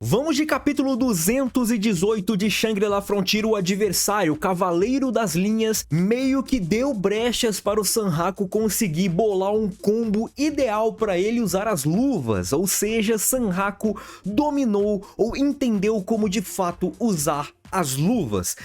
Vamos de capítulo 218 de Shangri-La Frontier. O adversário, o Cavaleiro das Linhas, meio que deu brechas para o Sanhaku conseguir bolar um combo ideal para ele usar as luvas, ou seja, Sanhaku dominou ou entendeu como de fato usar as luvas.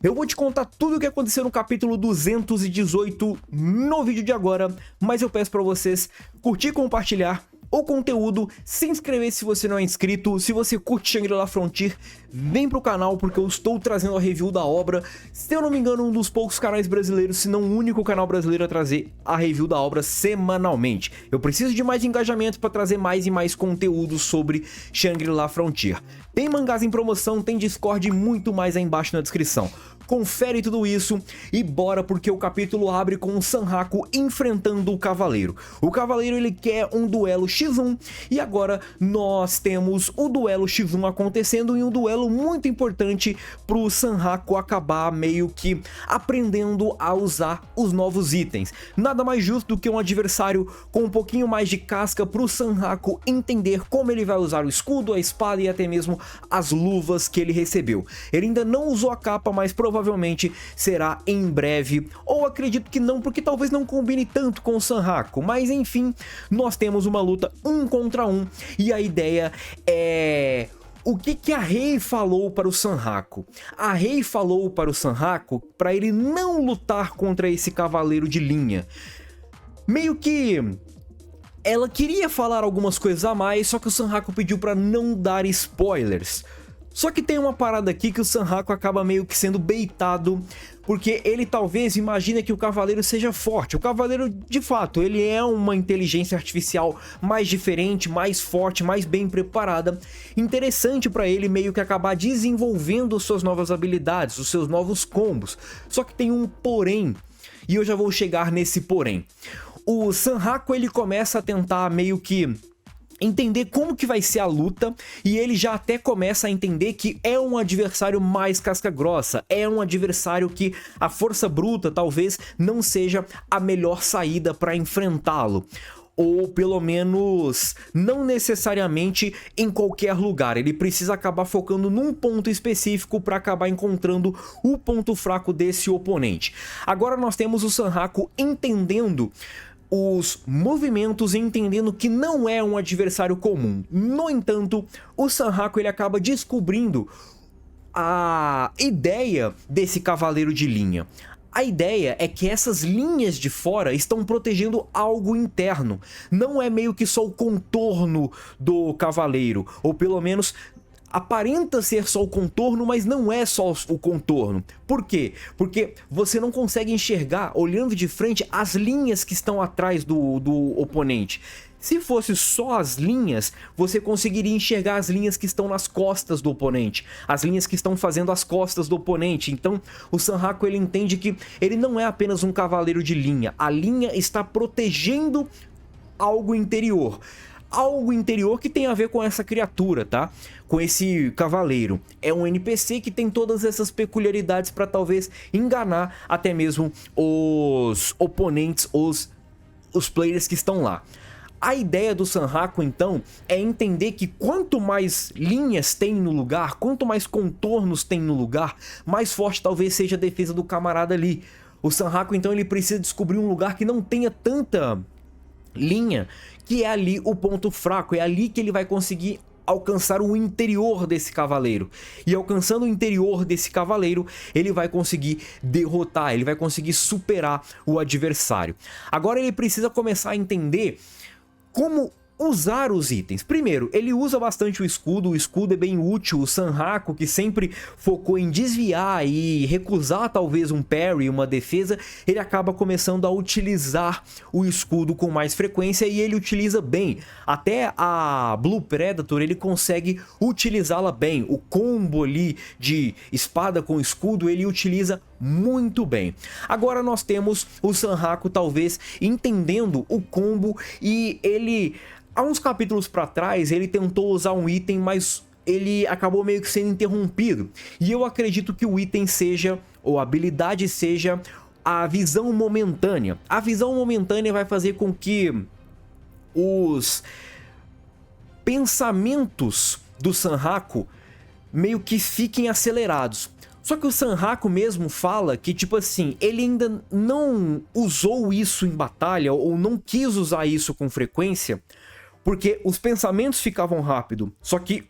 Eu vou te contar tudo o que aconteceu no capítulo 218 no vídeo de agora, mas eu peço para vocês curtir e compartilhar o conteúdo, se inscrever se você não é inscrito. Se você curte Shangri-La Frontier, vem pro canal porque eu estou trazendo a review da obra. Se eu não me engano, um dos poucos canais brasileiros, se não o único canal brasileiro a trazer a review da obra semanalmente. Eu preciso de mais engajamento para trazer mais e mais conteúdo sobre Shangri-La Frontier. Tem mangás em promoção, tem Discord e muito mais aí embaixo na descrição. Confere tudo isso e bora, porque o capítulo abre com o Sanhaku enfrentando o Cavaleiro. O Cavaleiro, ele quer um duelo X1 e agora nós temos o duelo X1 acontecendo, e um duelo muito importante para o Sanhaku acabar meio que aprendendo a usar os novos itens. Nada mais justo do que um adversário com um pouquinho mais de casca para o Sanhaku entender como ele vai usar o escudo, a espada e até mesmo as luvas que ele recebeu. Ele ainda não usou a capa, mas provavelmente será em breve, ou acredito que não, porque talvez não combine tanto com o Sanhaku, mas enfim, nós temos uma luta 1 contra 1, e a ideia é... O que a Rei falou para o Sanhaku? A Rei falou para o Sanhaku para ele não lutar contra esse cavaleiro de linha. Meio que ela queria falar algumas coisas a mais, só que o Sanhaku pediu para não dar spoilers. Só que tem uma parada aqui que o Sanhaku acaba meio que sendo baitado, porque ele talvez imagina que o cavaleiro seja forte. O cavaleiro, de fato, ele é uma inteligência artificial mais diferente, mais forte, mais bem preparada. Interessante para ele meio que acabar desenvolvendo suas novas habilidades, os seus novos combos. Só que tem um porém, e eu já vou chegar nesse porém. O Sanhaku, ele começa a tentar meio que entender como que vai ser a luta, e ele já até começa a entender que é um adversário mais casca grossa, é um adversário que a força bruta talvez não seja a melhor saída para enfrentá-lo. Ou pelo menos não necessariamente em qualquer lugar. Ele precisa acabar focando num ponto específico para acabar encontrando o ponto fraco desse oponente. Agora nós temos o Sanhaku entendendo os movimentos e entendendo que não é um adversário comum. No entanto, o Sanhaku, ele acaba descobrindo a ideia desse cavaleiro de linha. A ideia é que essas linhas de fora estão protegendo algo interno. Não é meio que só o contorno do cavaleiro, ou pelo menos aparenta ser só o contorno, mas não é só o contorno. Por quê? Porque você não consegue enxergar, olhando de frente, as linhas que estão atrás do oponente. Se fosse só as linhas, você conseguiria enxergar as linhas que estão nas costas do oponente, as linhas que estão fazendo as costas do oponente. Então o Sanhaku, ele entende que ele não é apenas um cavaleiro de linha, a linha está protegendo algo interior. Algo interior que tem a ver com essa criatura, tá? Com esse cavaleiro. É um NPC que tem todas essas peculiaridades para talvez enganar até mesmo os oponentes, os players que estão lá. A ideia do Sanhaku, então, é entender que quanto mais linhas tem no lugar, quanto mais contornos tem no lugar, mais forte talvez seja a defesa do camarada ali. O Sanhaku, então, ele precisa descobrir um lugar que não tenha tanta linha, que é ali o ponto fraco, é ali que ele vai conseguir alcançar o interior desse cavaleiro. E alcançando o interior desse cavaleiro, ele vai conseguir derrotar, ele vai conseguir superar o adversário. Agora ele precisa começar a entender como usar os itens. Primeiro, ele usa bastante o escudo é bem útil. O Sanhaku, que sempre focou em desviar e recusar talvez um parry, uma defesa, ele acaba começando a utilizar o escudo com mais frequência, e ele utiliza bem. Até a Blue Predator ele consegue utilizá-la bem. O combo ali de espada com escudo ele utiliza muito bem. Agora nós temos o Sanhaku talvez entendendo o combo, e ele, há uns capítulos para trás, ele tentou usar um item, mas ele acabou meio que sendo interrompido. E eu acredito que o item seja, ou a habilidade seja, a visão momentânea. A visão momentânea vai fazer com que os pensamentos do Sanhaku meio que fiquem acelerados. Só que o Sanhaku mesmo fala que, tipo assim, ele ainda não usou isso em batalha, ou não quis usar isso com frequência, porque os pensamentos ficavam rápido, só que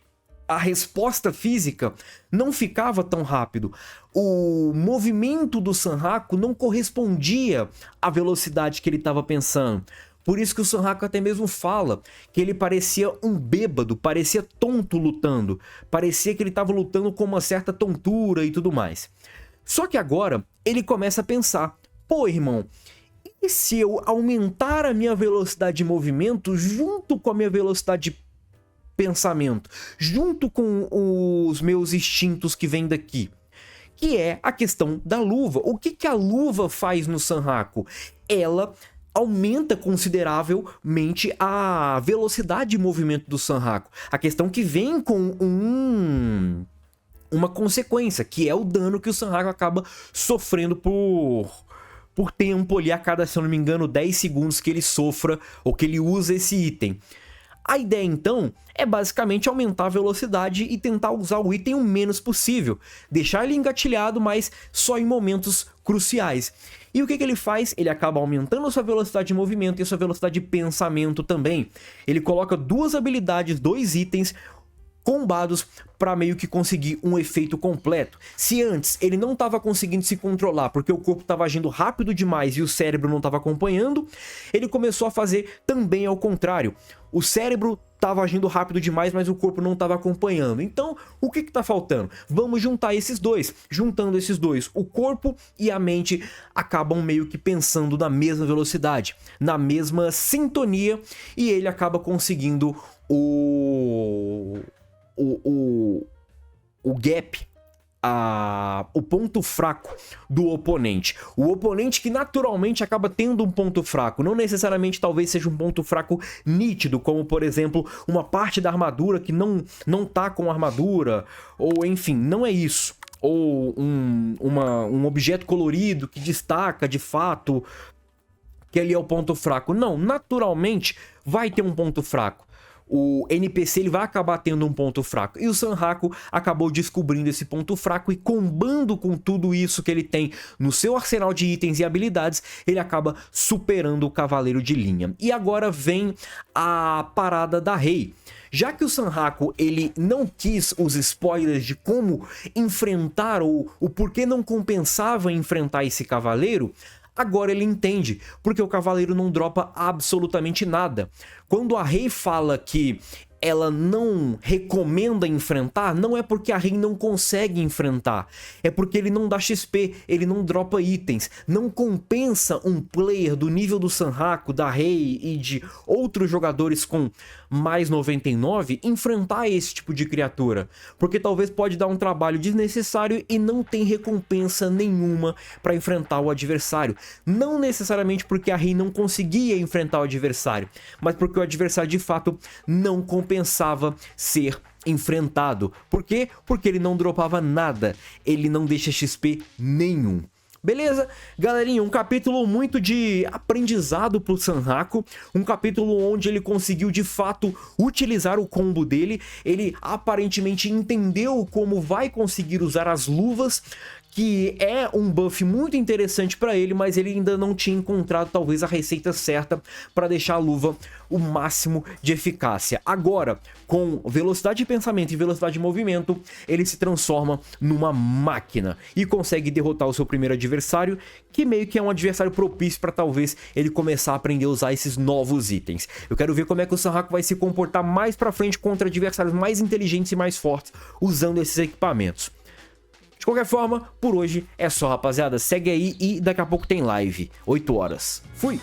a resposta física não ficava tão rápido. O movimento do Sanhaku não correspondia à velocidade que ele estava pensando. Por isso que o Sanhaku até mesmo fala que ele parecia um bêbado, parecia tonto lutando. Parecia que ele estava lutando com uma certa tontura e tudo mais. Só que agora ele começa a pensar, pô, irmão, e se eu aumentar a minha velocidade de movimento junto com a minha velocidade de pensamento, junto com os meus instintos que vêm daqui? Que é a questão da luva. O que a luva faz no Sanhaku? Ela aumenta consideravelmente a velocidade de movimento do Sanhaku. A questão que vem com uma consequência, que é o dano que o Sanhaku acaba sofrendo por tempo ali a cada, se eu não me engano, 10 segundos que ele sofra ou que ele usa esse item. A ideia, então, é basicamente aumentar a velocidade e tentar usar o item o menos possível. Deixar ele engatilhado, mas só em momentos cruciais. E o que ele faz? Ele acaba aumentando a sua velocidade de movimento e a sua velocidade de pensamento também. Ele coloca duas habilidades, dois itens combados para meio que conseguir um efeito completo. Se antes ele não estava conseguindo se controlar porque o corpo estava agindo rápido demais e o cérebro não estava acompanhando, ele começou a fazer também ao contrário. O cérebro estava agindo rápido demais, mas o corpo não estava acompanhando. Então, o que está faltando? Vamos juntar esses dois. Juntando esses dois, o corpo e a mente acabam meio que pensando na mesma velocidade, na mesma sintonia, e ele acaba conseguindo o gap, o ponto fraco do oponente. O oponente que naturalmente acaba tendo um ponto fraco, não necessariamente talvez seja um ponto fraco nítido, como por exemplo uma parte da armadura que não tá com armadura, ou enfim, não é isso. Ou um objeto colorido que destaca de fato que ali é o ponto fraco. Não, naturalmente vai ter um ponto fraco. O NPC ele vai acabar tendo um ponto fraco. E o Sanhaku acabou descobrindo esse ponto fraco e, combando com tudo isso que ele tem no seu arsenal de itens e habilidades, ele acaba superando o Cavaleiro de Linha. E agora vem a parada da Rei. Já que o Sanhaku ele não quis os spoilers de como enfrentar ou o porquê não compensava enfrentar esse cavaleiro, agora ele entende, porque o cavaleiro não dropa absolutamente nada. Quando a Rei fala que ela não recomenda enfrentar, não é porque a Rei não consegue enfrentar, é porque ele não dá XP, ele não dropa itens. Não compensa um player do nível do Sanhaku, da Rei e de outros jogadores com mais 99 enfrentar esse tipo de criatura, porque talvez pode dar um trabalho desnecessário e não tem recompensa nenhuma para enfrentar o adversário. Não necessariamente porque a Rei não conseguia enfrentar o adversário, mas porque o adversário de fato não compensava ser enfrentado. Por quê? Porque ele não dropava nada, ele não deixa XP nenhum. Beleza? Galerinha, um capítulo muito de aprendizado pro Sanhaku, um capítulo onde ele conseguiu de fato utilizar o combo dele, ele aparentemente entendeu como vai conseguir usar as luvas, que é um buff muito interessante para ele, mas ele ainda não tinha encontrado talvez a receita certa para deixar a luva o máximo de eficácia. Agora, com velocidade de pensamento e velocidade de movimento, ele se transforma numa máquina e consegue derrotar o seu primeiro adversário, que meio que é um adversário propício para talvez ele começar a aprender a usar esses novos itens. Eu quero ver como é que o Sanhaku vai se comportar mais para frente contra adversários mais inteligentes e mais fortes usando esses equipamentos. De qualquer forma, por hoje é só, rapaziada. Segue aí e daqui a pouco tem live, 8 horas. Fui!